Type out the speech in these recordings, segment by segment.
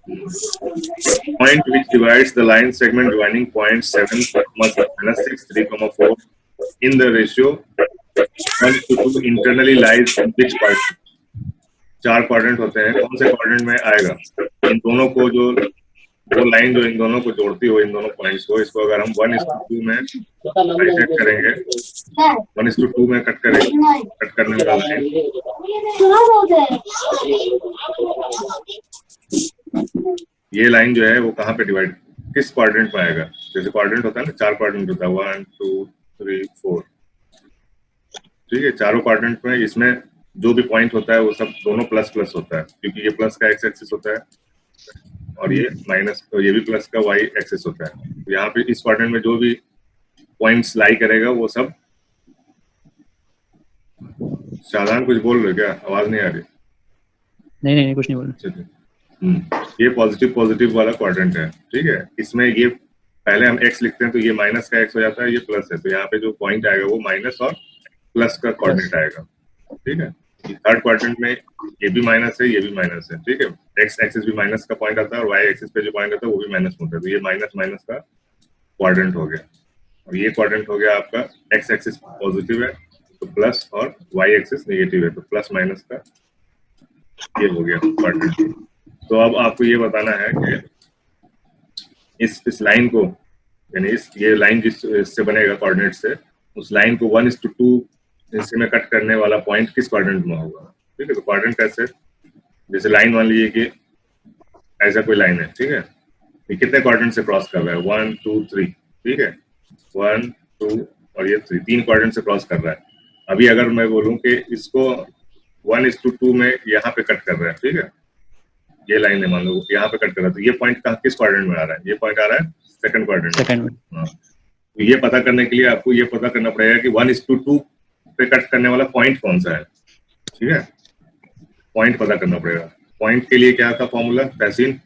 Point which divides the line segment joining points 7, -6, 3, 4 in the ratio 1:2 internally lies in which quadrant? 4 quadrant होते हैं, कौन से quadrant में आएगा? इन दोनों को जो वो लाइन जो इन दोनों को जोड़ती हो, इन दोनों पॉइंट्स को, इसको अगर हम 1:2 में बाइसेक्ट करेंगे, 1:2 में कट करेंगे, कट करने वाला लाइन, ये लाइन जो है वो कहाँ पे डिवाइड, किस क्वाड्रेंट में आएगा? जैसे क्वाड्रेंट होता है ना, 4 क्वाड्रेंट होता है, 1 2 3 4, ठीक है। चारों क्वाड्रेंट में इसमें जो भी पॉइंट होता है वो सब दोनों प्लस प्लस होता है, क्योंकि ये प्लस का एक्स एक्सिस होता है और ये माइनस, तो ये भी प्लस का वाई एक्सिस होता है। तो यहाँ पे इस क्वाड्रेंट में जो भी पॉइंट्स लाई करेगा वो सब, साधारण कुछ बोल रहे क्या? आवाज नहीं आ रही? नहीं कुछ नहीं बोल रहे। ये पॉजिटिव वाला क्वाड्रेंट है, ठीक है। इसमें ये पहले हम x लिखते हैं तो ये माइनस का x हो जाता है, ये प्लस है, तो यहाँ पे जो पॉइंट आएगा वो माइनस और प्लस का कोऑर्डिनेट आएगा, ठीक है। थर्ड क्वाड्रेंट में ये भी माइनस है, ये भी माइनस है, ठीक है। एक्स एक्सिस भी माइनस का पॉइंट आता है और वाई एक्सिस पे जो पॉइंट आता है वो भी माइनस होता है, तो ये माइनस माइनस का क्वाड्रेंट हो गया। और ये क्वाड्रेंट हो गया आपका, एक्स एक्सिस पॉजिटिव है तो प्लस, और वाई एक्सिस नेगेटिव है तो प्लस माइनस का ये हो गया क्वाड्रेंट। तो अब आपको ये बताना है कि इस लाइन को, यानी ये लाइन जिससे बनेगा कोऑर्डिनेट से, उस लाइन को 1:2 हिस्से में कट करने वाला पॉइंट किस क्वाड्रेंट में होगा, ठीक है। तो क्वाड्रेंट कैसे, जैसे लाइन मान लीजिए कि ऐसा कोई लाइन है, ठीक है। ये कितने क्वाड्रेंट से क्रॉस कर रहा है? 1 2 3, ठीक है। 1 2 और ये 3, 3 क्वाड्रेंट से क्रॉस कर रहा है। अभी अगर मैं बोलूं कि इसको 1:2 में यहाँ पे कट कर रहा है, ठीक है, ये लाइन है मान लो यहाँ पे कट कर रहा है, तो ये पॉइंट किस क्वाड्रेंट में आ रहा है? ये पॉइंट आ रहा है सेकंड क्वाड्रेंट में। तो ये पता करने के लिए आपको ये पता करना पड़ेगा कि 1:2 पे कट करने वाला पॉइंट कौन सा है, ठीक है। पॉइंट पता करना पड़ेगा। पॉइंट के लिए क्या था formula Tahseen?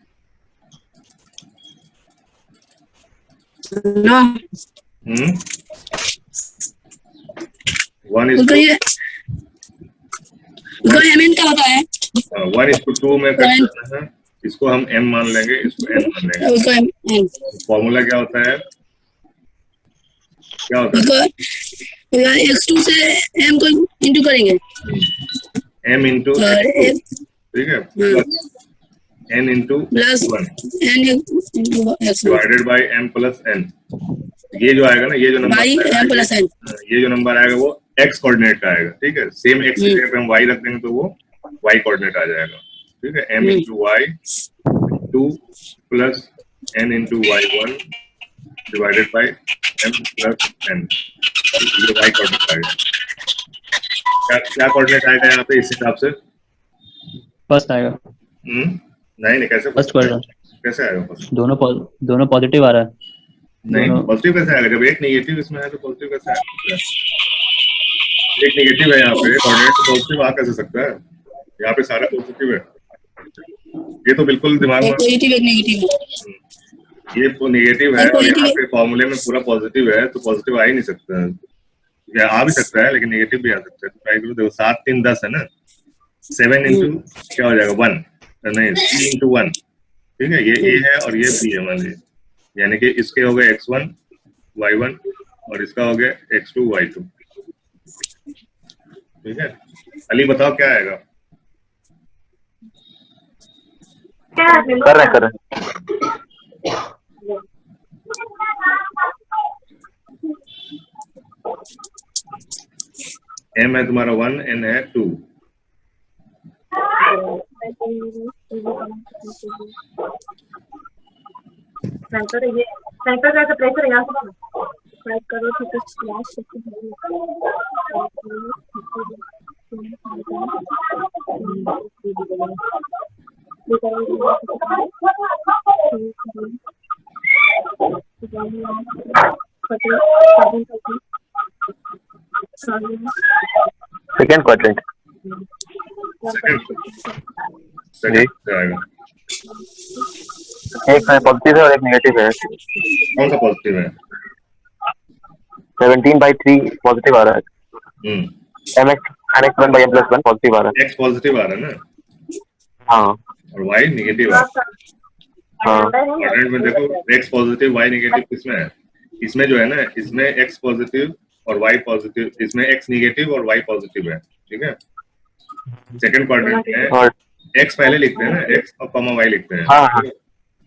One is one is two में कट करना है, इसको हम m मान लेंगे, इसको n मान लेंगे। फॉर्मूला क्या होता है, क्या होता है? x2 से m को इंटू करेंगे, m इंटू, ठीक है, n into plus n divided by m plus n। ये जो आएगा ना, ये जो नंबर ये जो नंबर आएगा वो x कोऑर्डिनेट का आएगा, ठीक है। सेम x की जगह पे हम y रख देंगे तो वो y कोऑर्डिनेट आ जाएगा, ठीक है। m into y 2 plus n into y1 divided by m plus n, ये y कोऑर्डिनेट आएगा। क्या कोऑर्डिनेट आएगा यहाँ पे इस हिसाब से? फर्स्ट आएगा। नहीं कैसे फर्स्ट क्वाड्रेंट कैसे आएगा फर्स्ट? दोनों पॉजिटिव आ रहा है। नहीं पॉजिटिव कैसे आएगा जब एक नेगेटिव इसमें है, तो पॉजिटिव कैसे आएगा? एक नेगेटिव है यहाँ पे, कोऑर्डिनेट तो पॉजिटिव आ कैसे सकता है? यहाँ पे सारा पॉजिटिव है, ये तो बिल्कुल दिमाग में ये तो नेगेटिव है और यहाँ पे फॉर्मूले में पूरा पॉजिटिव है, तो पॉजिटिव आ ही नहीं सकता है। या आ भी सकता है लेकिन नेगेटिव भी आ सकता है। तो ट्राई करो, देखो 7 3 10 है ना, 7 इंटू क्या हो जाएगा 1, नहीं 3 इंटू 1, ठीक है। ये a है और ये b है मान लीजिए, यानी कि इसके हो गए x1 y1 और इसका हो गया x2 y2, ठीक है। अली बताओ क्या आएगा? कर रहे m है तुम्हारा 1, n है 2, सेंटर का प्रेशर यहाँ से टाइप करो तो स्लैश सेकेंड क्वाड्रेंट जी आएगा। एक है पॉजिटिव है और एक नेगेटिव है। कौन सा पॉजिटिव है? 17/3 पॉजिटिव आ रहा है। mx n x 1/m+1 positive आ रहा है। x पॉजिटिव आ रहा है ना? हाँ। और y नेगेटिव आ रहा है। हाँ क्वाड्रेंट में देखो x पॉजिटिव y नेगेटिव किसमें है? इसमें जो है ना, इसमें x पॉजिटिव और y पॉजिटिव, इसमें x नेगेटिव और y पॉजिटिव है, ठीक है। सेकंड क्वाड्रेंट में और x पहले लिखते हैं ना, x और कॉमा y लिखते हैं, हाँ हाँ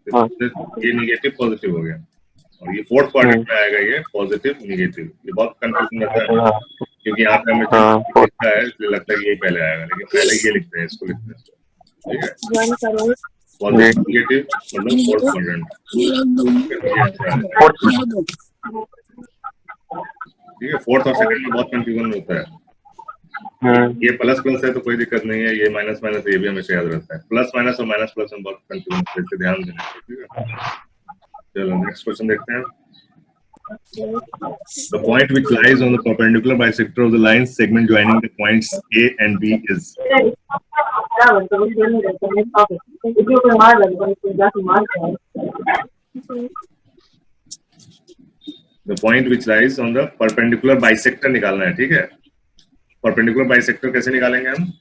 हाँ। ये नेगेटिव पॉजिटिव हो गया। और ये फोर्थ क्वाड्रेंट में आएगा ये पॉजिटिव नेगेटिव। ये बहुत कंफ्यूजन रहता है हाँ क्योंकि यहाँ पे हमें हाँ, लिखता है इसलिए लगता है कि ये पहले आएगा, लेकिन पहले ये लिखते हैं, इसको लिखते हैं, ठीक है। 1 करोड़ पॉजिटिव नेगेटिव मतलब फोर्थ क्वाड्रेंट, ये रख दो, ये अच्छा है, फोर्थ ये रख दो। ठीक है। फोर्थ और सेकंड में बहुत कंफ्यूजन होता है। हम्म, ये प्लस प्लस है तो कोई दिक्कत नहीं है, ये माइनस माइनस ये भी हमेशा याद रहता है। प्लस माइनस और माइनस प्लस में बहुत कंफ्यूजन होता है, इससे ध्यान देना, ठीक है। चलो नेक्स्ट क्वेश्चन देखते हैं। The point which lies on the perpendicular bisector of the line segment joining the points A and B is. The point which lies on the perpendicular bisector निकालना है, ठीक है। perpendicular bisector कैसे निकालेंगे हम?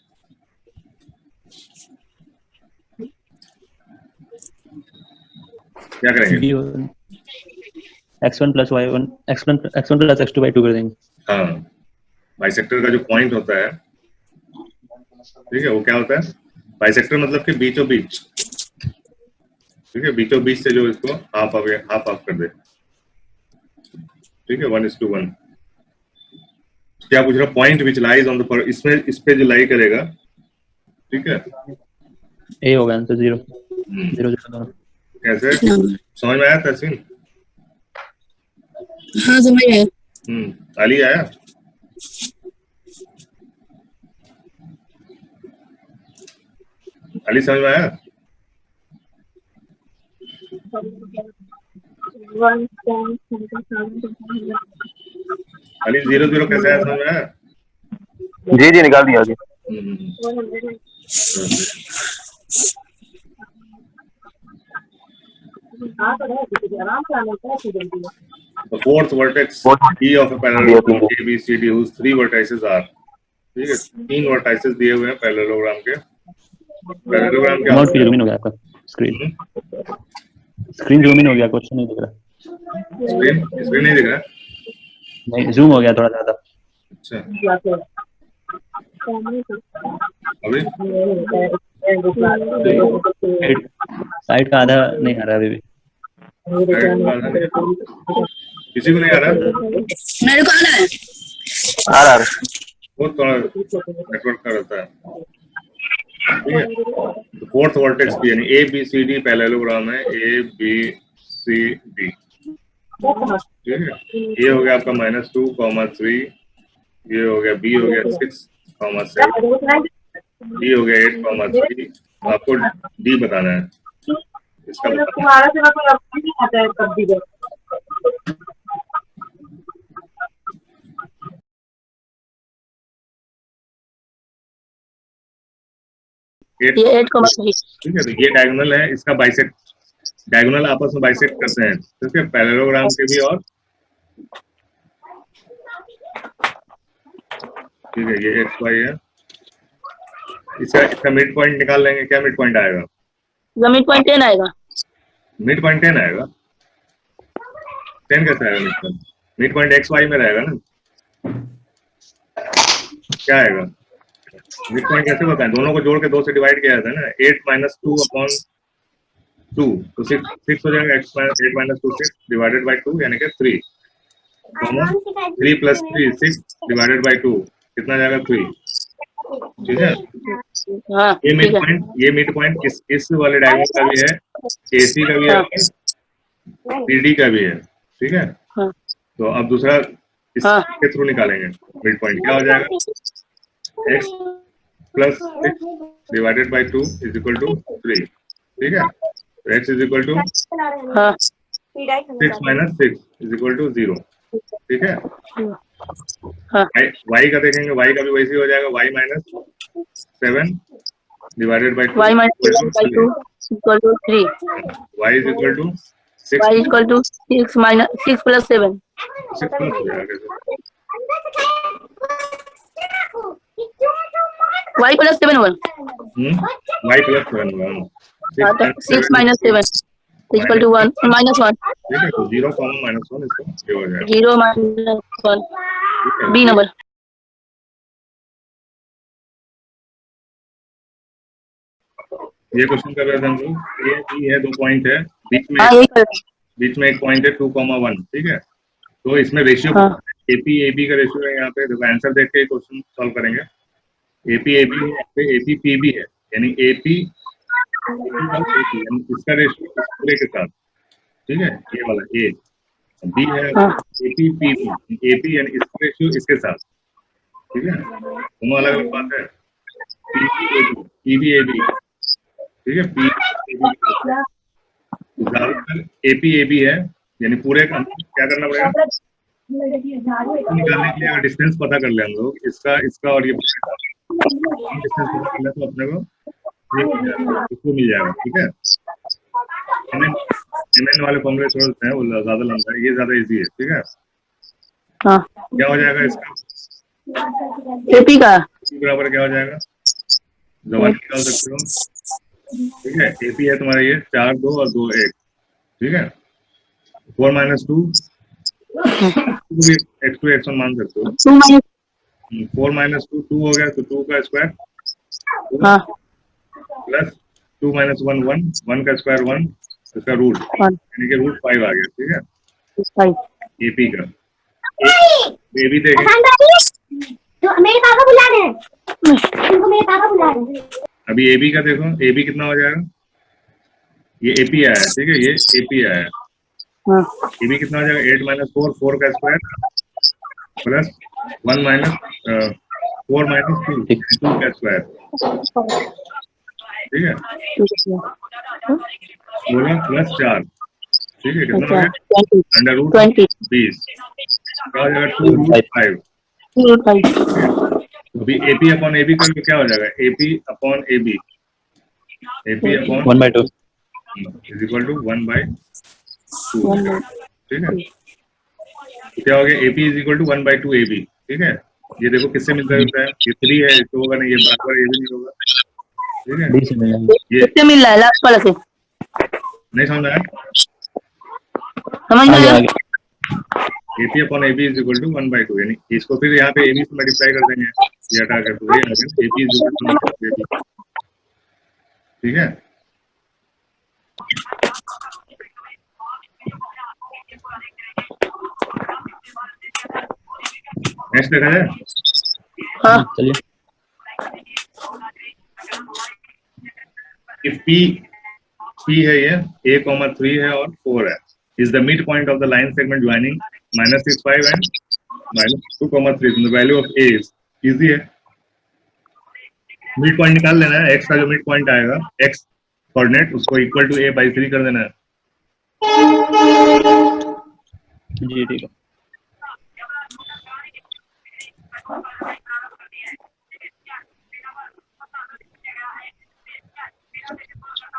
क्या करेंगे? x1 plus y1 x1 plus x2 by 2 कर देंगे। हाँ, बाइसेक्टर का जो पॉइंट होता है, ठीक है, वो क्या होता है? बाइसेक्टर मतलब कि बीचों बीच, ठीक है, बीचों बीच से जो इसको हाफ हाफ कर दे, ठीक है, 1:1। क्या पूछ रहा? Point which lies on the, इसमें इस पे जो लाई करेगा, ठीक है, ए होगा आंसर 0 0 0 दोनों। कैसे समझ में आया तहसीन? हाँ समझ आया। अली आया? अली समझ में आया? 1 अली 0 0 कैसे आया, समझ में आया? जी जी निकाल दिया जी। The fourth vertex E of a parallelogram ABCD whose 3 vertices are, ठीक है, 3 vertices दिए हुए हैं पैरेललोग्राम के। पैरेललोग्राम क्या नोट जूम इन हो गया आपका स्क्रीन जूम इन हो गया, क्वेश्चन नहीं दिख रहा। स्क्रीन नहीं दिख रहा? नहीं जूम हो गया थोड़ा ज्यादा। अच्छा, अभी साइड का आधा नहीं आ रहा अभी भी। किसी को नहीं आ रहा? मेरे को आ रहा है। आ रहा है। वो थोड़ा नेटवर्क का रहता है, ठीक है। फोर्थ वर्टेक्स भी यानी ABCD पैरेललोग्राम है, ABCD, ठीक है। ये हो गया आपका -2, 3, ये हो गया B हो गया 6, 7, D हो गया 8, 3। आपको D बताना है, इसका तुम्हारा से कोई अपनी नहीं आता है कब भी। ये 8,3। ठीक है, तो ये डायगोनल है, इसका बाइसेक्ट, डायगोनल आपस में बाइसेक्ट करते हैं, ठीक है, पैरेललोग्राम के भी और, ठीक है, ये XY है। इसका मिड पॉइंट निकाल लेंगे। क्या मिड पॉइंट आएगा? मिड पॉइंट 10 आएगा। मिड पॉइंट 10 आएगा? 10 कैसे आएगा mid point? Mid point XY में रहेगा ना, क्या आएगा मिड पॉइंट? कैसे बताएं? दोनों को जोड़ के 2 से डिवाइड किया जाता है ना, 8 - 2/2 तो 6 हो जाएगा। 8 - 2 6 डिवाइडेड बाय 2 यानी कि 3, 3 + 3 6 डिवाइडेड बाय 2 कितना जाएगा? 3, ठीक है। हाँ, ये मिड पॉइंट इस वाले डायगोनल का भी है, AC का भी है, CD का भी है, ठीक है। हाँ, तो अब दूसरा इसके थ्रू निकालेंगे मिड पॉइंट। क्या हो जाएगा? x + 6 डिवाइडेड बाय 2 = 3, ठीक है। तो x = 6 - 6 = 0, ठीक है। y का देखेंगे, y का भी वैसे ही हो जाएगा, y - 7 divided by 2 y - 2 = 3, y = 6 y = 6 + 7 6 plus हो जाएगा कैसे? y + 7 होगा। y + 7 होगा। 6 - 7 इक्वल टू 1 -1 ठीक है, तो 0, -1 इसका ये हो जाएगा। 0 -1 ठीक है, बी नंबर। ये क्वेश्चन कर रहे थे हम लोग। ये बी है, 2 पॉइंट है, हाँ यही कर। बीच में एक पॉइंट है 2,1। ठीक है, तो इसमें रेशियो हाँ एपी एबी का रेशियो है यहाँ पे। देखो आंसर देख के क्वेश्चन सॉल्व करेंगे। एपी एबी है, यहाँ पे एपी पीबी है, यानी एपी यानी इसका रेशियो इस पूरे के साथ। ठीक है, ये वाला ए। बी है हाँ एपी पीबी, एपी यानी इसका रेशियो इसके साथ। ठीक है, दोनों अलग अलग बात है। पीबी एबी, ठीक है, पी ज्यादातर एपी एबी है, यानी पूरे का क्या करना पड़ेगा निकालने के लिए। अगर डिस्टेंस पता कर ले हम लोग इसका इसका और ये डिस्टेंस पता कर ले तो अपने को ये मिल जाएगा, इसको मिल जाएगा। ठीक है, एमएन वाले फॉर्मूले छोड़ते हैं, वो ज्यादा लंबा है, ये ज्यादा इजी है। ठीक है, हाँ क्या हो जाएगा इसका एपी का बराबर क्या हो जाएगा, जबान निकाल सकते हो। ठीक है, एपी है तुम्हारा ये 4 2 और 2 1। ठीक है, 4 - 2 x2 x1 मान सकते हो। 4 - 2 2 हो गया, तो 2 का स्क्वायर हाँ प्लस 2 - 1 1, 1 का स्क्वायर 1, इसका रूट यानी कि रूट 5 आ गया। ठीक है, एपी का। एबी देखेंगे, तो मेरे पापा बुला रहे हैं, उनको मेरे पापा बुला रहे हैं। अभी एबी का देखो, एबी कितना हो जाएगा, ये एपी आया है। ठीक है, ये एपी आया है। हाँ एबी कितना हो जाएगा, 8 - 4, 4 का स्क्वायर प्लस 1 4 - 2, 2 का स्क्वायर। ठीक है, 16 प्लस 4। ठीक है, कितना हो गया, अंडर रूट 20 क्या हो जाएगा, 2 रूट 5। अभी एपी अपॉन एबी कर क्या हो जाएगा, AP upon AB, AP upon 1/2 is equal to 1/2। ठीक है, तो क्या हो गया, AP is equal to 1/2 AB. ठीक है, ये देखो किससे मिलता जुलता है, ये 3 है तो होगा नहीं, ये बराबर ये भी नहीं होगा। ठीक है, डी से मिल जाएगा। ये किससे मिल रहा है लास्ट वाला से नहीं समझ आया, समझ में आया? AP upon AB is equal to 1/2, यानी इसको फिर यहाँ पे एबी से मल्टीप्लाई कर देंगे, ये हटा कर, तो ये आ गया AP is equal to AB. ठीक है, नेक्स्ट देखा जाए। हाँ चलिए। इफ P है ये a, 3 है और 4 है, is the midpoint of the line segment joining -6 5 and -2 3, the value of a is easy है। मिड पॉइंट निकाल लेना है, x का जो मिड पॉइंट आएगा x कोऑर्डिनेट उसको इक्वल टू a/3 कर देना है। जी ठीक है।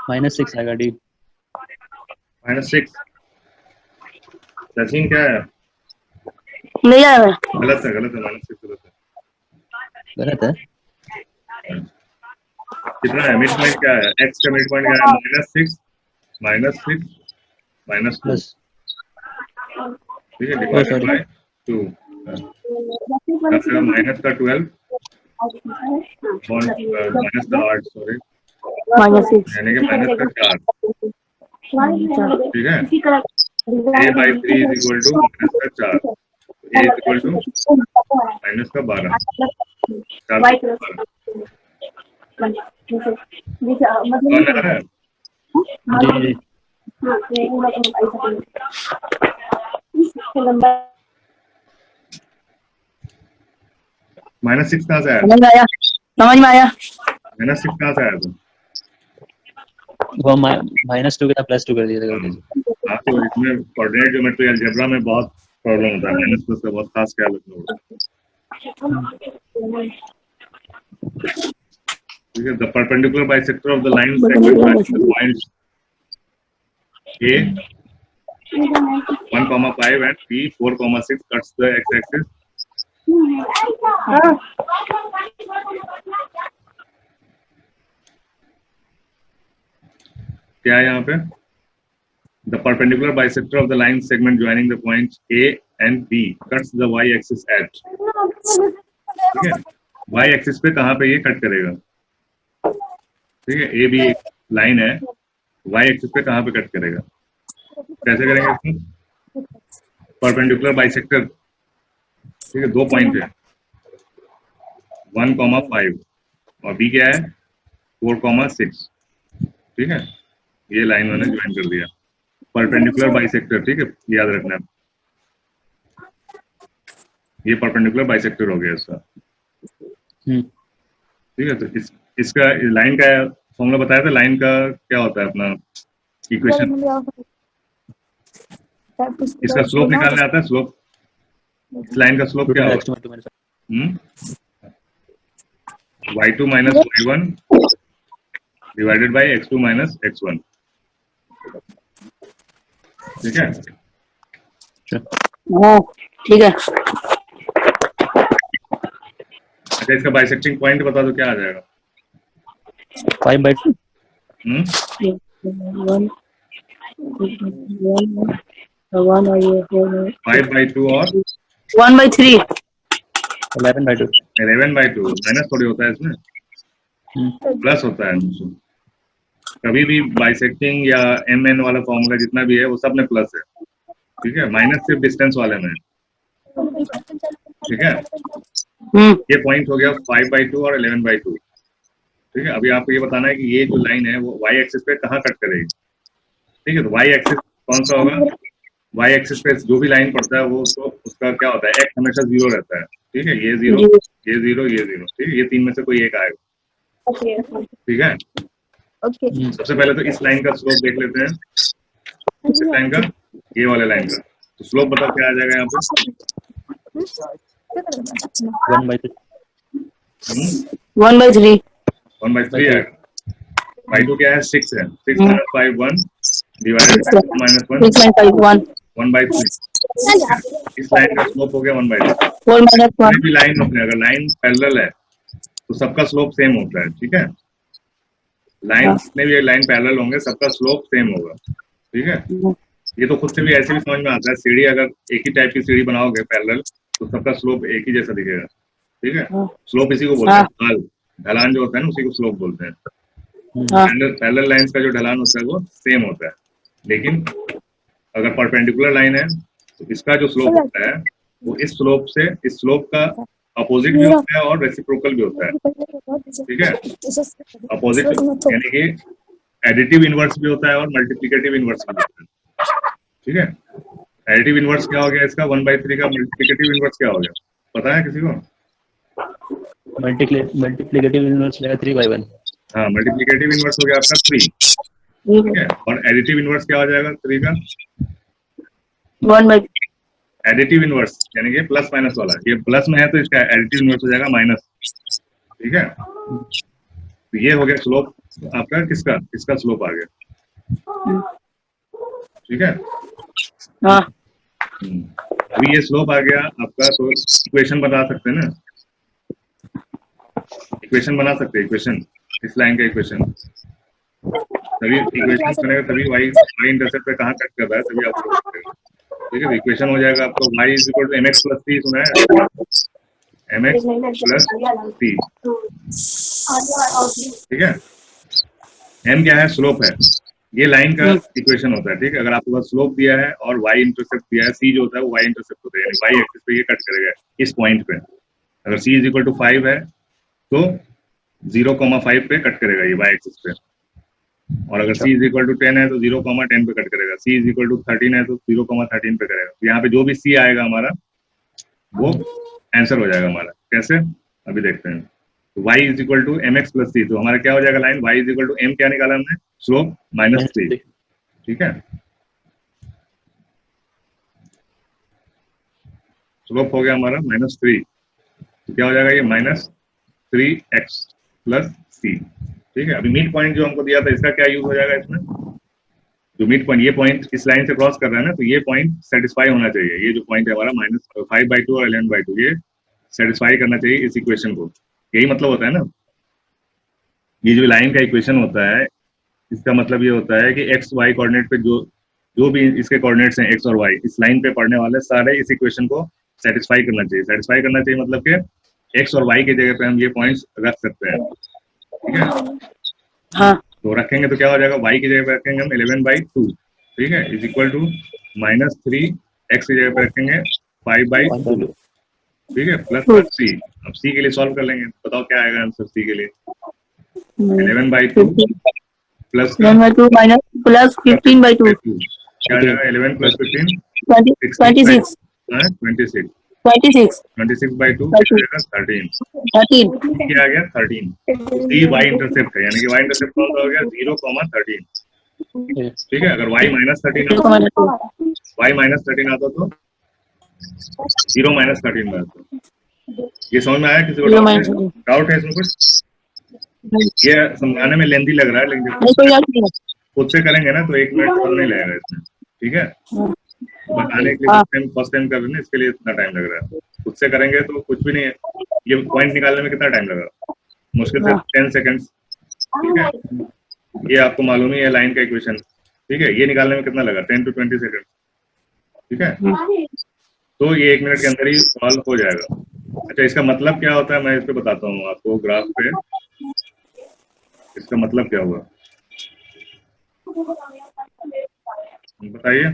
-6 आएगा डी। -6 सचिन क्या है, नहीं आया है। गलत है, गलत है, -6 गलत है। गलत है। कितना है मिड पॉइंट, क्या है x का मिड पॉइंट क्या है, -6 -2। प्लस ठीक है, डिवाइडेड बाय 2 माइनस का 12 माइनस का 8, सॉरी, -6 यानी कि माइनस का 4। ठीक है, a/3 is equal to minus का 4, a is equal to minus का 12, 4 का 12। कौन आ रहा है, जी जी। -6 कहाँ से आया, समझ में आया, समझ में आया। -6 कहाँ से आया तुम, वो -2 के साथ +2 कर दिया था गलती से। हाँ तो इसमें कोऑर्डिनेट ज्योमेट्री अलजेब्रा में बहुत प्रॉब्लम होता है, माइनस प्लस का बहुत खास ख्याल रखना होगा। ठीक है, the perpendicular bisector of the line segment the points A 1,5 and P 4,6 cuts the x-axis. क्या है यहाँ पे, The perpendicular bisector of the line segment joining the points A and B cuts the y axis at, ठीक है, y axis पे कहाँ पे ये कट करेगा, ठीक है, ए बी लाइन है, y एक्सिस पे कहाँ पे कट करेगा, कैसे करेंगे इसको, परपेंडिकुलर बाइसेक्टर, ठीक है, 2 पॉइंट है 1,5 और b क्या है 4,6, ठीक है, ये लाइन मैंने ज्वाइन कर दिया, परपेंडिकुलर बाइसेक्टर, ठीक है, याद रखना, ये परपेंडिकुलर बाइसेक्टर हो गया इसका, ठीक है। तो इसका लाइन का फॉर्मूला बताया था, लाइन का क्या होता है अपना इक्वेशन, इसका स्लोप निकालने आता है, स्लोप, इस लाइन का स्लोप क्या होगा, y2 minus y1 divided by x2 minus x1, ठीक है, ठीक है। अच्छा इसका बाइसेक्टिंग पॉइंट बता दो क्या आ जाएगा, 5/2 5/2 और 1/3 11/2 11/2 माइनस थोड़ी होता है इसमें, प्लस होता है, कभी भी बाइसेक्टिंग या mn वाला फॉर्मूला जितना भी है वो सब में प्लस है, ठीक है, माइनस सिर्फ डिस्टेंस वाले में, ठीक है, ये पॉइंट हो गया 5/2 और 11/2, ठीक है। अभी आपको ये बताना है कि ये जो लाइन है वो y एक्सिस पे कहाँ कट करेगी, ठीक है, तो y एक्सिस कौन सा होगा, y एक्सिस पे जो भी लाइन पड़ता है वो उसका क्या होता है, x हमेशा 0 रहता है, ठीक है, ये 0 ये 0 ये 0, ठीक है, ये तीन में से कोई एक आएगा, ठीक है। सबसे पहले तो इस लाइन का स्लोप देख लेते हैं, इस लाइन का, ये वाले लाइन का, तो स्लोप बताओ क्या आ जाएगा यहाँ पे, 1/3 1/3 आएगा, y2 क्या है 6 है, 6 माइनस 5 1 डिवाइडेड बाय 2 माइनस 1 6.51 1/3, इस लाइन का स्लोप हो गया 1/3, 4 minus 1 कोई भी लाइन होती है अगर लाइन पैरेलल है तो सबका स्लोप सेम होता है, ठीक है, लाइन में भी लाइन पैरेलल होंगे सबका स्लोप सेम होगा, ठीक है, ये तो खुद से भी ऐसे भी समझ में आता है, सीढ़ी अगर एक ही टाइप की सीढ़ी बनाओगे पैरेलल तो सबका स्लोप एक ही जैसा दिखेगा, ठीक है, स्लोप इसी को बोलते हैं, ढाल, ढलान जो होता है ना उसी को स्लोप बोलते हैं, पैरेलल लाइंस का जो ढलान होता है वो सेम होता है, लेकिन अगर परपेंडिकुलर लाइन है तो इसका जो स्लोप होता है वो इस स्लोप का अपोजिट भी होता है और रेसिप्रोकल भी होता है, ठीक है, अपोजिट यानी कि एडिटिव इनवर्स भी होता है और मल्टीप्लिकेटिव इनवर्स भी होता है, ठीक है, एडिटिव इनवर्स क्या हो गया इसका 1/3 का, मल्टीप्लिकेटिव इनवर्स क्या हो गया पता है किसी को, मल्टीप्लिकेटिव इनवर्स 3/1, हाँ मल्टीप्लिकेटिव इनवर्स हो गया आपका 3, ठीक है, और एडिटिव इनवर्स क्या हो जाएगा 3 का, 1/3 एडिटिव इनवर्स यानी कि प्लस माइनस वाला, ये प्लस में है तो इसका एडिटिव इनवर्स हो जाएगा माइनस, ठीक है, तो ये हो गया स्लोप आपका, किसका स्लोप आ गया, ठीक है, हाँ अभी ये स्लोप आ गया आपका, तो इक्वेशन बना सकते हैं ना, इक्वेशन बना सकते हैं, इक्वेशन इस लाइन का इक्वेशन, तभी इक्वेशन बनेगा तभी y इंटरसेप्ट पे कहाँ कट कर रहा है तभी आप, ठीक है, इक्वेशन हो जाएगा आपको y = mx + c, सुना है mx + c, ठीक है, m क्या है स्लोप है, ये लाइन का इक्वेशन होता है, ठीक है, अगर आपके पास स्लोप दिया है और y इंटरसेप्ट दिया है, c जो होता है वो y इंटरसेप्ट होता है, यानी y एक्सिस पे ये कट करेगा इस पॉइंट पे, अगर c = 5 है तो 0,5 पे कट करेगा ये y एक्सिस पे, और अगर c = 10 है तो 0,10 पे कट करेगा, c = 13 है तो 0,13 पे करेगा, तो यहाँ पे जो भी c आएगा हमारा वो आंसर हो जाएगा हमारा, कैसे अभी देखते हैं, तो y = mx + c, तो हमारा क्या हो जाएगा लाइन y = m क्या निकाला हमने, स्लोप -3, ठीक है, स्लोप हो गया हमारा -3, तो क्या हो जाएगा ये -3x + c, ठीक है, अभी मिड पॉइंट जो हमको दिया था इसका क्या यूज हो जाएगा इसमें, जो मिड पॉइंट, ये पॉइंट इस लाइन से क्रॉस कर रहा है ना, तो ये पॉइंट सेटिस्फाई होना चाहिए, ये जो पॉइंट है हमारा -5/2 और 11/2 ये सेटिस्फाई करना चाहिए इस इक्वेशन को, यही मतलब होता है ना, ये जो लाइन का इक्वेशन होता है इसका मतलब ये होता है कि x y कोऑर्डिनेट पे जो जो भी इसके कोऑर्डिनेट्स हैं x और y, इस लाइन पे पड़ने वाले सारे इस इक्वेशन को सेटिस्फाई करना चाहिए। सेटिस्फाई करना चाहिए मतलब कि x और y की जगह पे हम ये पॉइंट्स रख सकते हैं, ठीक है। हाँ तो रखेंगे तो क्या हो जाएगा, y की जगह पे रखेंगे हम 11/2, ठीक है, इज इक्वल टू -3, x की जगह पे रखेंगे 5/2, ठीक है, प्लस c। अब c के लिए सॉल्व कर लेंगे, बताओ क्या आएगा आंसर c के लिए। 11/2 प्लस 11/2 minus plus 15/2 क्या आ जाएगा, 11 प्लस 15 26 26 26 26/2 कितना आएगा, 13। 13 क्या आ गया, 13। सी वाई इंटरसेप्ट है, यानी कि वाई इंटरसेप्ट कौन सा हो गया, 0,13, ठीक है। अगर y -13 आता, y -13 आता तो 0 - 13 में आता। ये समझ में आया किसी को, डाउट है इसमें कुछ? ये समझाने में लेंदी लग रहा है, लेकिन नहीं कोई बात नहीं खुद से करेंगे ना तो 1 मिनट तो नहीं लगेगा इसमें, ठीक है। बताने के लिए फर्स्ट टाइम कर रहे हैं, इसके लिए इतना टाइम लग रहा है। खुद से करेंगे तो कुछ भी नहीं है। ये पॉइंट निकालने में कितना टाइम लगा, मुश्किल से 10 सेकंड्स, ठीक है। ये आपको मालूम ही है लाइन का इक्वेशन, ठीक है। ये निकालने में कितना लगा, 10 to 20 सेकंड, ठीक है। तो ये 1 मिनट के अंदर ही सॉल्व हो जाएगा। अच्छा, इसका मतलब क्या होता है मैं इस पे बताता हूँ आपको ग्राफ पे, इसका मतलब क्या हुआ बताइए,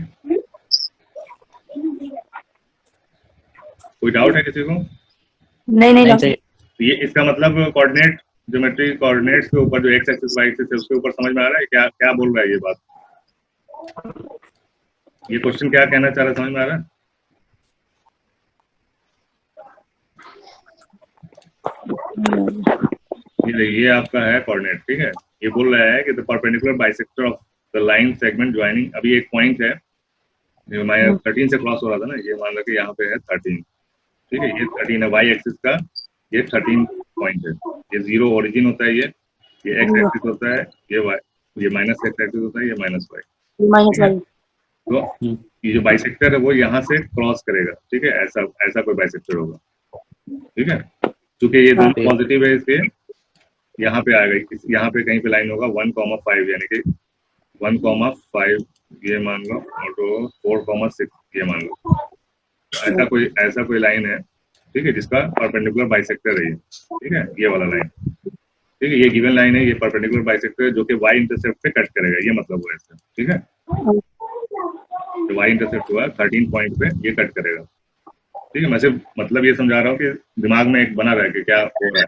कोई डाउट है किसी को? नहीं नहीं चाहिए। ये इसका मतलब कोऑर्डिनेट, ज्योमेट्री कोऑर्डिनेट्स के ऊपर जो x एक्सिस y एक्सिस है उसके ऊपर समझ में आ रहा है क्या क्या बोल रहा है ये बात, ये क्वेश्चन क्या कहना चाह रहा है, समझ में आ रहा है? ये आपका है कोऑर्डिनेट, ठीक है। ये बोल रहा है कि the perpendicular bisector of the line segment joining, अभी एक पॉइंट है जो मैं 13 से क्रॉस हो रहा था ना, ये मान लो कि यहाँ पे है 13, ठीक है। ये 13 है, वाई एक्सिस का ये 13 पॉइंट है। ये 0 ओरिजिन होता है, ये एक्स एक्सिस होता है, ये y, ये माइनस एक्स एक्सिस होता है, ये -y। तो ये जो बाइसेक्टर है वो यहाँ से क्रॉस करेगा, ठीक है। ऐसा कोई बाइसेक्टर होगा, ठीक है। क्योंकि ये दोनों पॉजिटिव है, इसलिए यहाँ पे आएगा, यहाँ पे कहीं पे लाइन होगा 1,5, यानी कि 1,5 ये मान लो, और तो 4,6 ये मान लो। ऐसा कोई लाइन है, ठीक है, जिसका परपेंडिकुलर बाइसेक्टर है ये, ठीक है, ये वाला लाइन, ठीक है। ये गिवन लाइन है, ये परपेंडिकुलर बाइसेक्टर है जो कि y इंटरसेप्ट पे कट करेगा, ये मतलब हुआ इसका, ठीक है। तो y इंटरसेप्ट हुआ 13 पॉइंट पे, ये कट करेगा, ठीक है। मैं सिर्फ मतलब ये समझा रहा हूँ कि दिमाग में एक बना रहा है कि क्या हो रहा है,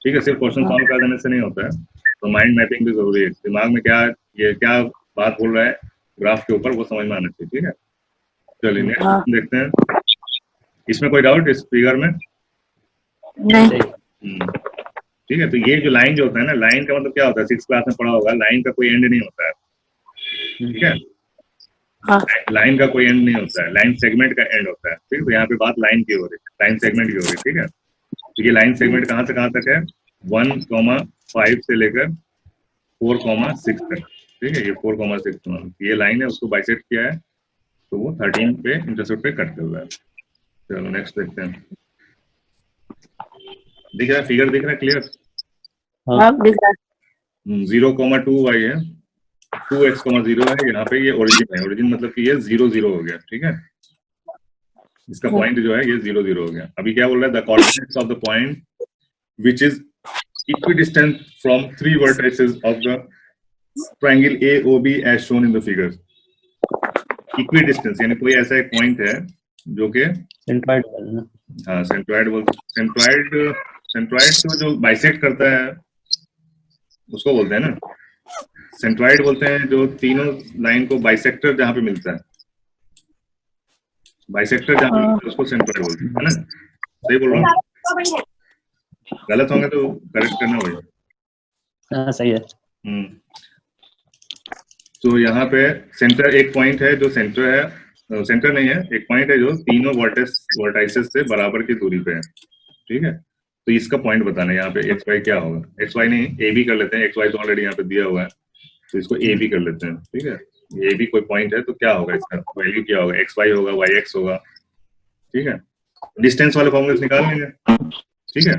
ठीक है। सिर्फ क्वेश्चन सॉल्व कर देने से नहीं होता है, तो माइंड मैपिंग भी जरूरी है। दिमाग में क्या बात बोल रहा है ग्राफ के ऊपर, वो समझ में आना चाहिए, ठीक है। चलिए नेक्स्ट क्वेश्चन देखते हैं। इसमें कोई डाउट इस फिगर में? नहीं ठीक है। तो ये जो लाइन जो होता है ना, लाइन का मतलब क्या होता है, 6th क्लास में पढ़ा होगा, लाइन का कोई एंड नहीं होता है, ठीक है। लाइन का कोई एंड नहीं होता है, लाइन सेगमेंट का एंड होता है, ठीक है। तो यहाँ पे बात लाइन की हो रही है, लाइन सेगमेंट की हो रही है, ठीक है। तो ये लाइन सेगमेंट कहाँ से कहाँ तक है, 1,5 से लेकर 4,6 तक, ठीक है। ये 4,6 ये लाइन है, उसको बाइसेक्ट किया है, तो वो 13 पे इंटरसेप्ट पे कट कर रहा है। चलो नेक्स्ट देखते हैं। दिख रहा है फिगर, दिख रहा है क्लियर? हाँ 0,2y है, 2x,0 है, यहाँ पे ये ओरिजिन है। ओरिजिन मतलब कि ये 0 0 हो गया, ठीक है। इसका पॉइंट जो है ये 0 0 हो गया। अभी क्या बोल रहा है, the coordinates of the point which is equidistant from 3 vertices of the triangle AOB as shown in the figure. Equidistance यानी कोई ऐसा एक पॉइंट है जो कि सेंट्रॉइड, हाँ सेंट्रॉइड तो जो बाइसेक्ट करता है उसको बोलते हैं ना, सेंट्रॉइड बोलते हैं जो तीनों लाइन को बाइसेक्टर जहाँ पे मिलता है, बाइसेक्टर जहाँ पे मिलता है उसको सेंट्रॉइड बोलते हैं, है ना। सही बोल रहा हूँ? गलत होंगे तो करेक्ट करना भाई। हाँ सही है। तो यहाँ पे सेंटर एक पॉइंट है जो सेंटर है, सेंटर नहीं है, एक पॉइंट है जो तीनों वर्टाइसेस से बराबर की दूरी पे है, ठीक है। तो इसका पॉइंट बताना है यहाँ पे एक्स वाई क्या होगा, एक्स वाई नहीं ए बी कर लेते हैं, एक्स वाई तो ऑलरेडी यहाँ पे दिया हुआ है, तो इसको ए बी कर लेते हैं, ठीक है। ए बी कोई पॉइंट है तो क्या होगा, इसका वैल्यू क्या होगा, एक्स वाई होगा, वाई एक्स होगा, ठीक है। डिस्टेंस वाले फॉर्मूले निकाल लेंगे, ठीक है।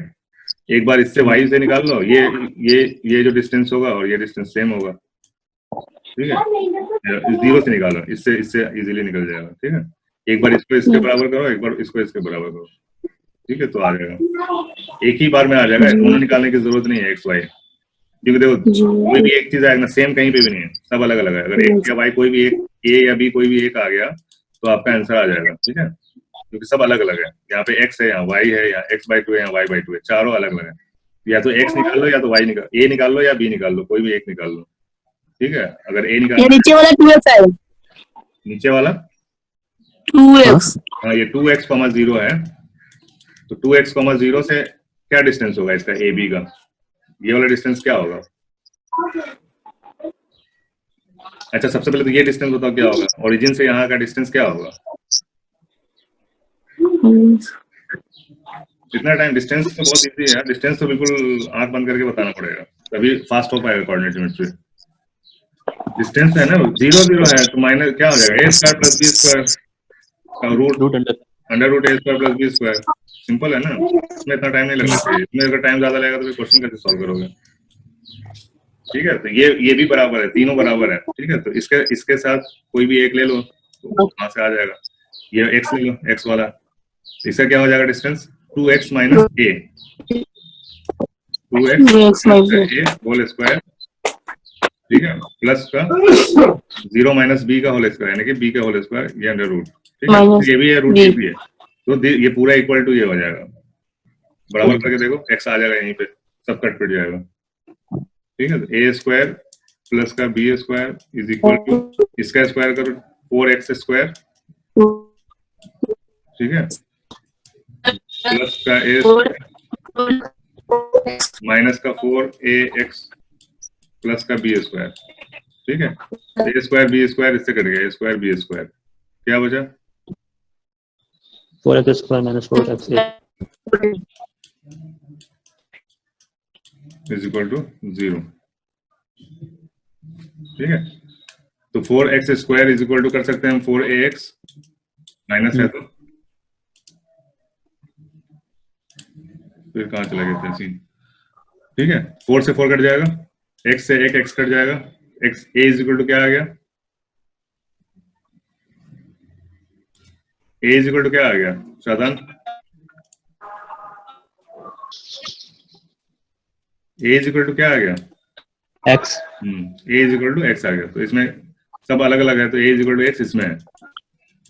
एक बार इससे वाई से निकाल लो, ये जो डिस्टेंस होगा और ये डिस्टेंस सेम होगा, ठीक है, जीरो से निकालो, इससे इजीली निकल जाएगा। ठीक है, एक बार इसको इसके बराबर करो, एक बार इसको इसके बराबर करो। ठीक है, तो आ जाएगा, एक ही बार में आ जाएगा, दोनों निकालने की जरूरत नहीं है एक्स वाई, क्योंकि देखो कोई भी एक चीज आएगा ना, सेम कहीं पे भी नहीं है, सब अलग अलग है। अगर एक्स या वाई कोई भी एक, ए या बी कोई भी एक आ गया तो आपका आंसर आ जाएगा। ठीक है, क्योंकि सब अलग अलग है, यहाँ पे एक्स है, यहाँ वाई है, यहाँ x/2 है, यहाँ y/2 है, चारों अलग अलग है। या तो एक्स निकाल लो या तो वाई निकाल, ए निकाल लो या बी निकाल लो, कोई भी एक निकाल लो। ठीक है, अगर ए निकाल, ये नीचे वाला 2x है, नीचे वाला 2x। हाँ, ये 2x, 0 है, तो 2x, 0 से क्या डिस्टेंस होगा इसका ए बी का, ये वाला डिस्टेंस क्या होगा? अच्छा, सबसे पहले तो ये डिस्टेंस बताओ क्या होगा, ओरिजिन से यहाँ का डिस्टेंस क्या होगा? कितना टाइम? डिस्टेंस तो बहुत इजी है, डिस्टेंस तो बिल्कुल आंख बंद करके बताना पड़ेगा, तभी फास्ट हो पाएगा कोऑर्डिनेट यूनिट पे। डिस्टेंस है ना 0 0 है, तो माइनस क्या हो जाएगा, a² + b² का root under root a² + b²। Simple है ना, इसमें इतना टाइम नहीं लगना चाहिए, इसमें अगर टाइम ज्यादा लगेगा तो फिर क्वेश्चन कैसे सॉल्व करोगे? ठीक है, तो ये भी बराबर है, तीनों बराबर है। ठीक है, तो इसके साथ कोई भी एक ले लो तो वहां से आ जाएगा। ये x ले लो, x वाला, इसका क्या हो जाएगा distance? 2x - a, 2x - a whole square. ठीक है, प्लस का 0 - b का होल स्क्वायर, यानी कि b का होल स्क्वायर, ये अंडर रूट। ठीक है, ये भी है, रूट ये भी है, तो ये पूरा इक्वल टू ये हो जाएगा। बराबर करके देखो, x आ जाएगा यहीं पे, सब कट पिट जाएगा। ठीक है, a² प्लस का b² इज इक्वल टू, इसका स्क्वायर करो 4x²। ठीक है, प्लस का a² माइनस का 4ax प्लस का b²। ठीक है, a² b² इससे कट गया, a² b², क्या बचा? 4x² - 4x is equal to 0। ठीक है, तो 4x² इज इक्वल टू कर सकते हैं हम 4ax, माइनस है तो फिर कहाँ चला गया था सीन? ठीक है, 4 से 4 कट जाएगा, x से एक x कट जाएगा, x a is equal to क्या आ गया? a इज इक्वल टू क्या आ गया Shadan? a is equal to क्या आ गया? x। a is equal to x आ गया, तो इसमें सब अलग अलग है, तो a is equal to x इसमें है,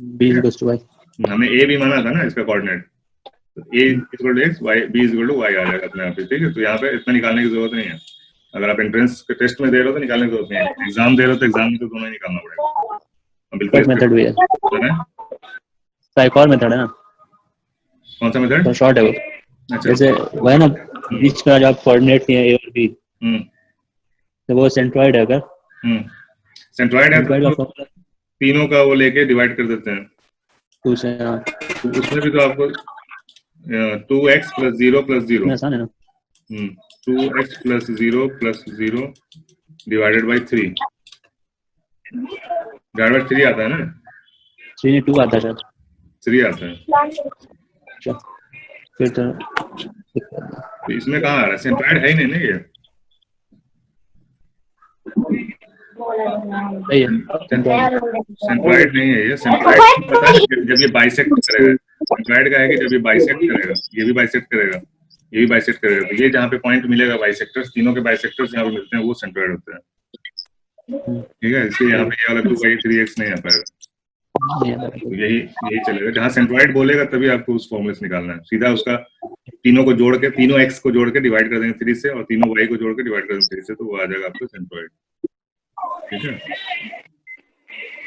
b = y। हमने a भी माना था ना इसका कोऑर्डिनेट, तो a equal to x, y b equal to y आ जाएगा अपने आप ही। ठीक है, तो यहाँ पे इतना निकालने की जरूरत नहीं है, अगर आप एंट्रेंस के टेस्ट में दे रहे हो तो निकालने की जरूरत नहीं है, एग्जाम दे रहे हो तो एग्जाम में तो दोनों ही निकालना पड़ेगा। बिल्कुल मेथड भी है, एक और मेथड है ना। कौन सा मेथड? तो शॉर्ट है वो, अच्छा, जैसे वो है ना बीच का जो कोऑर्डिनेट है a और b, तो वो सेंट्रॉइड है, अगर सेंट्रॉइड है सेंट्रॉइड का तो फॉर्मूला तीनों का वो लेके डिवाइड कर देते हैं, 2 से। तो उसमें भी तो आपको 2x + 0 + 0, आसान है ना। 2x + 0 + 0 divided by 3, divided by 3 आता है ना? 3 नहीं 2 आता है शायद। 3 आता है, अच्छा, फिर तो इसमें कहाँ आ रहा है? सेंट्रॉइड है ही नहीं ना ये, सही है। सेंट्रॉइड नहीं है ये। सेंट्रॉइड पता है जब ये बाइसेक्ट करेगा, सेंट्रॉइड का है कि जब ये बाइसेक्ट करेगा, ये भी बाइसेक्ट करेगा, ये भी बाइसेक्ट करेगा, तो ये जहाँ पे पॉइंट मिलेगा बाइसेक्टर्स, तीनों के बाइसेक्टर्स यहाँ पे मिलते हैं, वो सेंट्रॉइड होते हैं। ठीक है, इसलिए यहाँ पे ये वाला 2/3x नहीं आ पाएगा, तो यही चलेगा। जहाँ सेंट्रॉइड बोलेगा तभी आपको उस फॉर्मूले से निकालना है, सीधा उसका तीनों को जोड़ के, तीनों x को जोड़ के डिवाइड कर देंगे 3 से, और तीनों y को जोड़ के डिवाइड कर देंगे 3 से, तो वो आ जाएगा आपको सेंट्रॉइड। ठीक है,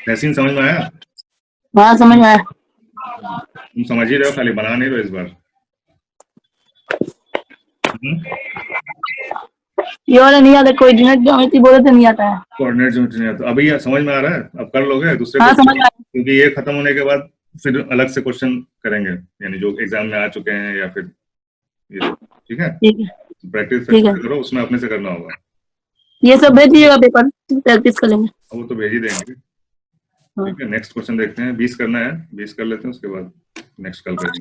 तहसीन समझ में आया? हाँ समझ में आया। तुम समझ ही रहे हो, खाली बना नहीं रहे इस बार। ये वाला नहीं आता, कोऑर्डिनेट ज्योमेट्री बोले तो नहीं आता है। कोऑर्डिनेट ज्योमेट्री नहीं आता, अभी ये समझ में आ रहा है, अब कर लोगे दूसरे हाँ समझ में आया। क्योंकि ये खत्म होने के बाद फिर अलग से क्वेश्चन करेंगे, यानी जो एग्जाम में आ चुके हैं या फिर ये। ठीक है, प्रैक्टिस करो, उसमें अपने से करना होगा। ये सब भेज दीजिएगा, पेपर प्रैक्टिस कर लेंगे। वो तो भेज ही देंगे। ठीक है, नेक्स्ट क्वेश्चन देखते हैं, 20 करना है, 20 कर लेते हैं, उसके बाद नेक्स्ट कल करेंगे।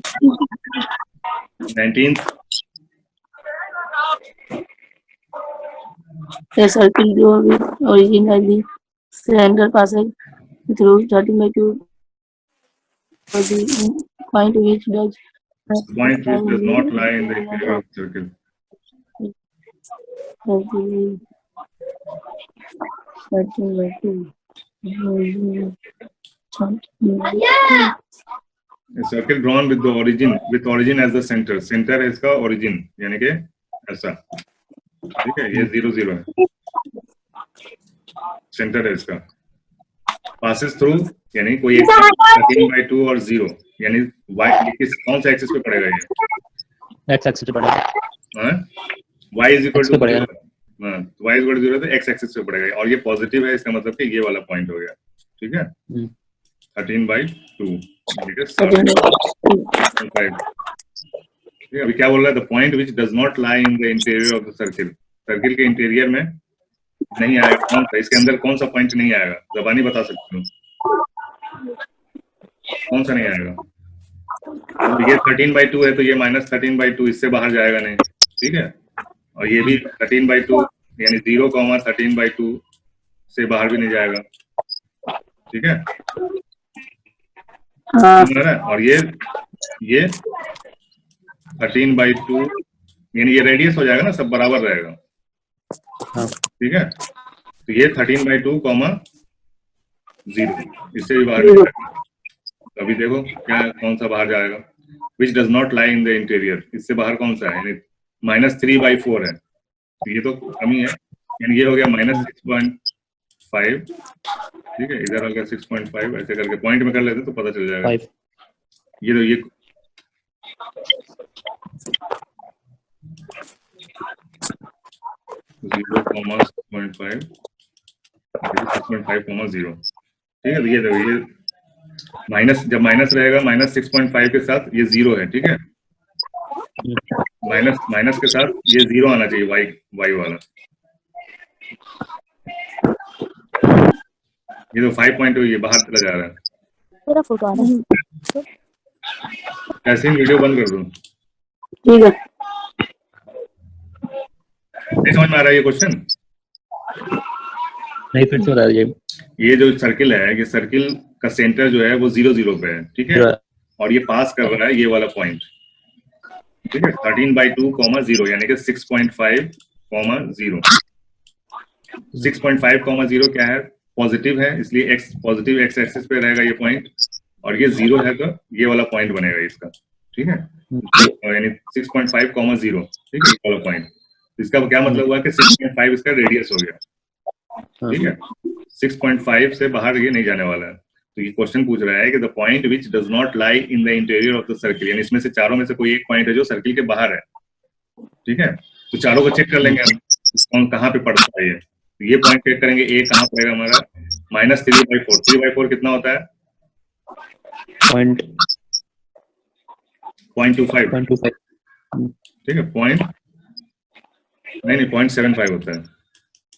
19th सर्किल जो ओरिजिन है Center passing through 30/2 for the point which does Point which does not lie in the interior of the circle. of the 30/2. A circle drawn with the origin as the center. Center है इसका origin, यानी कि ऐसा, ठीक है, ये 0 0 है, centre है इसका. Passes through यानी कोई एक 13/2 और 0, यानी y किस कौन सा एक्सिस पे पड़ेगा ये? x एक्सिस पे पड़ेगा. हाँ, y is equal X to पे पड़ेगा. 0. हाँ, तो y is equal to 0 तो x एक्सिस पे पड़ेगा और ये पॉजिटिव है, इसका मतलब कि ये वाला पॉइंट हो गया, ठीक है. 13/2 ठीक है. 5. अभी क्या बोल रहा है? The point which does not lie in the interior of the circle. Circle के इंटीरियर में नहीं आएगा. कौन सा? इसके अंदर कौन सा पॉइंट नहीं आएगा? जबानी बता सकते हो कौन सा नहीं आएगा? तो ये 13/2 है तो ये -13/2 इससे बाहर जाएगा नहीं, ठीक है. और ये भी 13/2 यानी 0,13/2 से बाहर भी नहीं जाएगा, ठीक है. और ये 13/2 यानी ये रेडियस हो जाएगा ना, सब बराबर रहेगा, ठीक है. तो ये 13/2, 0 इससे भी बाहर नहीं जाएगा. तो अभी देखो क्या कौन सा बाहर जाएगा? Which does not lie in the interior. इससे बाहर कौन सा है? यानी -3/4 है, तो ये तो कमी है, यानी ये हो गया -6.5, ठीक है. इधर हो गया 6.5, ऐसे करके पॉइंट में कर लेते तो पता चल जाएगा. 5. ये तो ये 0,6.5 6.5,0, ठीक है. तो ये देखो, ये माइनस, जब माइनस रहेगा -6.5 के साथ ये 0 है, ठीक है. माइनस के साथ ये 0 आना चाहिए, y वाला. ये तो 5.2 ये बाहर चला जा रहा है. तेरा फोटो आ रहा है. ऐसे ही वीडियो बंद कर दूं. ठीक है. नहीं समझ में आ रहा है ये क्वेश्चन? नहीं, फिर से बता दीजिए. ये जो सर्किल है, ये सर्किल का सेंटर जो है वो 0 0 पे है, ठीक है. और ये पास कर रहा है ये वाला पॉइंट, ठीक है. 13/2, 0 यानी कि 6.5, 0. 6.5, 0 क्या है? पॉजिटिव है, इसलिए x पॉजिटिव x एक्सिस पे रहेगा ये पॉइंट, और ये 0 है तो ये वाला पॉइंट बनेगा इसका, ठीक है. यानी 6.5, 0, ठीक है, ये वाला पॉइंट. इसका क्या मतलब हुआ कि 6.5 इसका रेडियस हो गया, ठीक है. 6.5 से बाहर ये नहीं जाने वाला है. तो ये क्वेश्चन पूछ रहा है कि the point which does not lie in the interior of the circle, यानी इसमें से चारों में से कोई एक पॉइंट है जो सर्किल के बाहर है, ठीक है. तो चारों को चेक कर लेंगे हम कौन कहाँ पे पड़ता है ये. तो ये पॉइंट चेक करेंगे, ए कहाँ पड़ेगा हमारा? -3/4. 3/4 कितना होता है? 0.25, ठीक है. नहीं 0.75 होता है.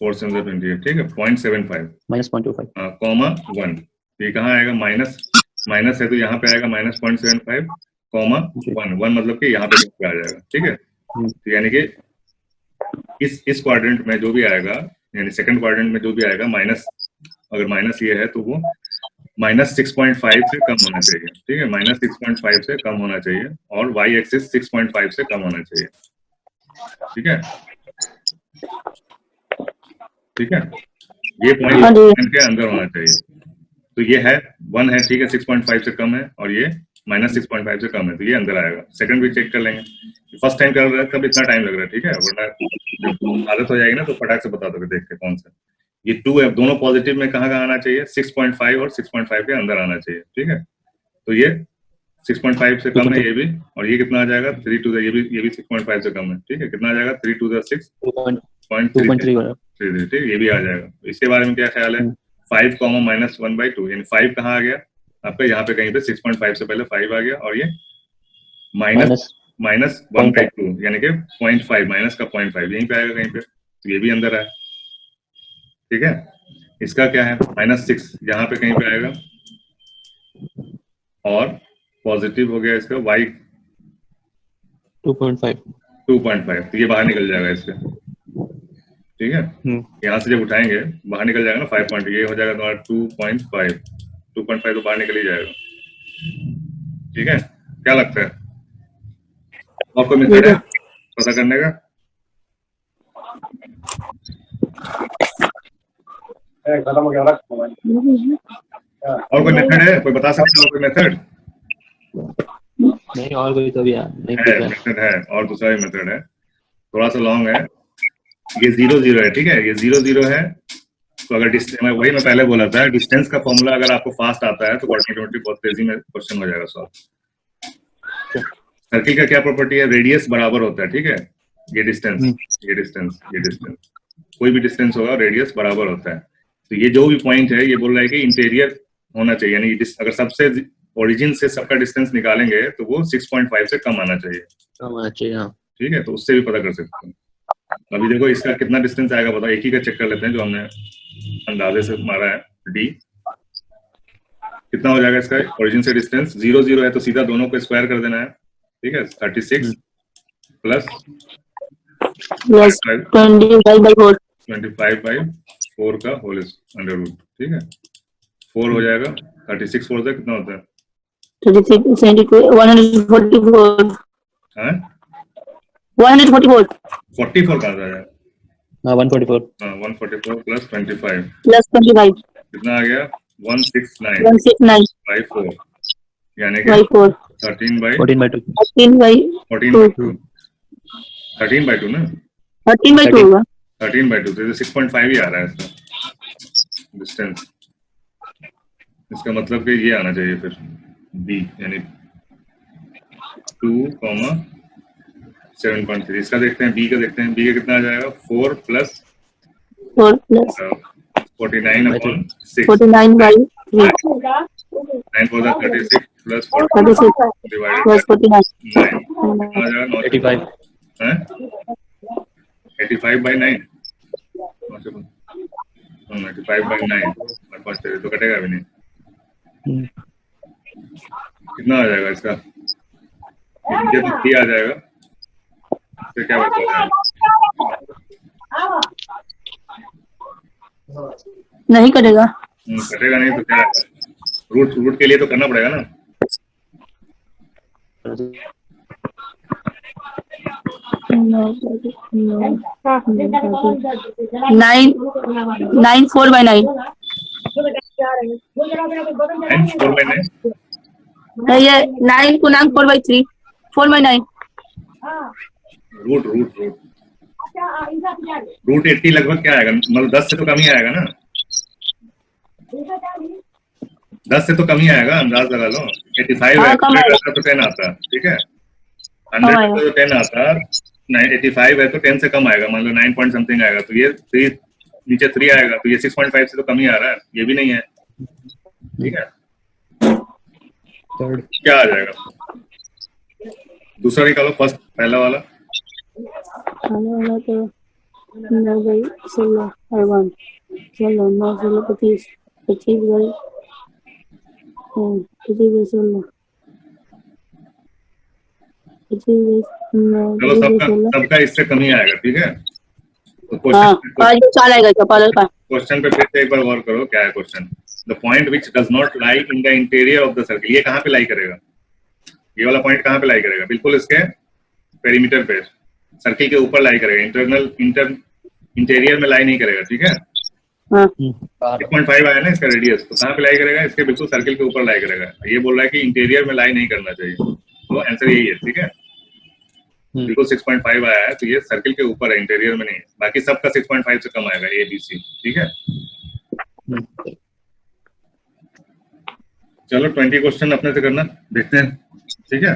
4 से 28, ठीक है. 0.75 -0.25. कॉमा 1. ये कहाँ आएगा? माइनस है तो यहाँ पे आएगा -0.75, कॉमा 1 मतलब कि यहाँ पे आ जाएगा, ठीक है. तो यानी कि इस क्वाड्रेंट में जो भी आएगा, यानी सेकंड क्वाड्रेंट में जो भी आएगा माइनस, अगर माइनस ये है तो वो -6.5 से कम होना चाहिए, ठीक है. -6.5 से कम होना चाहिए और y एक्सिस 6.5 से कम होना चाहिए, ठीक है. ठीक है, ये पॉइंट के अंदर होना चाहिए. तो ये है 1 है, ठीक है. 6.5 से कम है और ये -6.5 से कम है, तो ये अंदर आएगा. सेकंड भी चेक कर लेंगे. फर्स्ट टाइम कर रहा है तब इतना टाइम लग रहा है, ठीक है. वरना जब आदत हो जाएगी ना तो फटाक से बता दोगे देख के कौन सा. ये 2 है, दोनों पॉजिटिव में कहाँ आना चाहिए? 6.5 और 6.5 के अंदर आना चाहिए, ठीक है. तो ये 6.5 से कम है ये भी, और ये कितना आ जाएगा? 3 to the, ये भी 6.5 से कम है, ठीक है. कितना आ जाएगा? 3 to the 6 2.3, ठीक है. ये भी आ जाएगा. इसके बारे में क्या ख्याल है? 5, -1/2 यानी 5 कहाँ आ गया आपका? यहाँ पे कहीं पे 6.5 से पहले 5 आ गया, और ये -1/2 यानी कि 0.5, माइनस का 0.5 यहीं पे आएगा कहीं पे, तो ये भी अंदर है, ठीक है. इसका क्या है? -6 यहाँ पे कहीं पे आएगा, और पॉजिटिव हो गया इसका y 2.5, तो ये बाहर निकल जाएगा इससे, ठीक है। यहाँ से जब उठाएंगे बाहर निकल जाएगा ना 5 पॉइंट, ये हो जाएगा तुम्हारा 2.5 तो बाहर निकल ही जाएगा। ठीक है, क्या लगता है और कोई मेथड है पता करने का? और कोई मेथड है, कोई बता सकता है कोई मेथड? नहीं और कोई तो भी नहीं है, मेथड है और दूसरा भी मेथड है, थोड़ा सा लॉन्ग है। ये 0-0 है, ठीक है, ये 0-0 है। तो अगर वही मैं पहले बोला था, डिस्टेंस का फॉर्मूला अगर आपको फास्ट आता है तो कोऑर्डिनेट बहुत तेजी में क्वेश्चन हो जाएगा सॉल्व। सर्किल का क्या प्रॉपर्टी है? रेडियस बराबर होता है, ठीक है, ये डिस्टेंस ये डिस्टेंस ये डिस्टेंस, कोई भी डिस्टेंस होगा रेडियस बराबर होता है। तो ये जो भी पॉइंट है ये बोल रहा है कि इंटीरियर होना चाहिए, यानी अगर सबसे ओरिजिन से सबका डिस्टेंस निकालेंगे तो वो 6.5 से कम आना चाहिए, ठीक है। तो उससे भी पता कर सकते हैं। अभी देखो इसका कितना डिस्टेंस आएगा बताओ, एक ही का चेक कर लेते हैं जो हमने अंदाजे से मारा है। डी कितना हो जाएगा इसका ओरिजिन से डिस्टेंस? 0-0 है तो सीधा दोनों को स्क्वायर कर देना है, ठीक है। 36 प्लस 25/4 का होल अंडर रूट, ठीक है। 4 हो जाएगा, 36 4 से कितना होता है? 144 44 कहाँ से आया? 144 144 प्लस 25 कितना आ गया? 169 by 4 यानी कि 13/2 ना? 13/2 तो 6.5 ही आ रहा है इसका डिस्टेंस। इसका मतलब कि ये आना चाहिए फिर बी, यानी 2,7.3। इसका देखते हैं, बी का देखते हैं, बी का कितना आ जाएगा? 4 प्लस 49/6 9 4 36 प्लस 46 डिवाइडेड बाय 9 कितना आ जाएगा? 85 हैं 85/9 85/9 तो कटेगा भी नहीं। कितना आ जाएगा इसका? ये तो 3 आ जाएगा, फिर क्या बचेगा? नहीं करेगा। कटेगा नहीं तो क्या है? रूट के लिए तो करना पड़ेगा ना। नाइन 4/9 ये 9 पूर्णांक 4/3 4/9 रूट 80 लगभग क्या आएगा? मतलब 10 से तो कम ही आएगा ना, 10 से तो कम ही आएगा, अंदाज लगा लो। 85 है तो 10 आता, ठीक है। 100 है तो 10 आता, 85 है तो 10 से कम आएगा, मान लो 9 पॉइंट समथिंग आएगा, तो ये 3 नीचे 3 आएगा, तो ये 6.5 से तो कम ही आ रहा है, ये भी नहीं है, ठीक है। क्या आ जाएगा? दूसरा निकालो, फर्स्ट पहला वाला तो 9/16 और 1 चलो 9/16 25/16 चलो सबका इससे कम ही आएगा, ठीक है। तो क्वेश्चन पे फिर से एक बार गौर करो, क्या है question? The point which does not lie in the interior of the circle, ये कहाँ पे लाई करेगा? ये वाला पॉइंट कहाँ पे लाई करेगा? बिल्कुल इसके पेरीमीटर पे, सर्किल के ऊपर लाई करेगा, इंटीरियर में लाई नहीं करेगा, ठीक है। 6.5 आया ना इसका रेडियस, तो कहाँ पे लाई करेगा? इसके बिल्कुल सर्किल के ऊपर लाई करेगा। ये बोल रहा है कि इंटीरियर में लाई नहीं करना चाहिए, तो आंसर यही है, ठीक है। बिल्कुल 6.5 आया है तो ये सर्किल के ऊपर है, इंटीरियर में नहीं है। बाकी सबका 6.5 से कम आएगा, ए बी सी, ठीक है। चलो 20 क्वेश्चन अपने से करना, देखते हैं, ठीक है।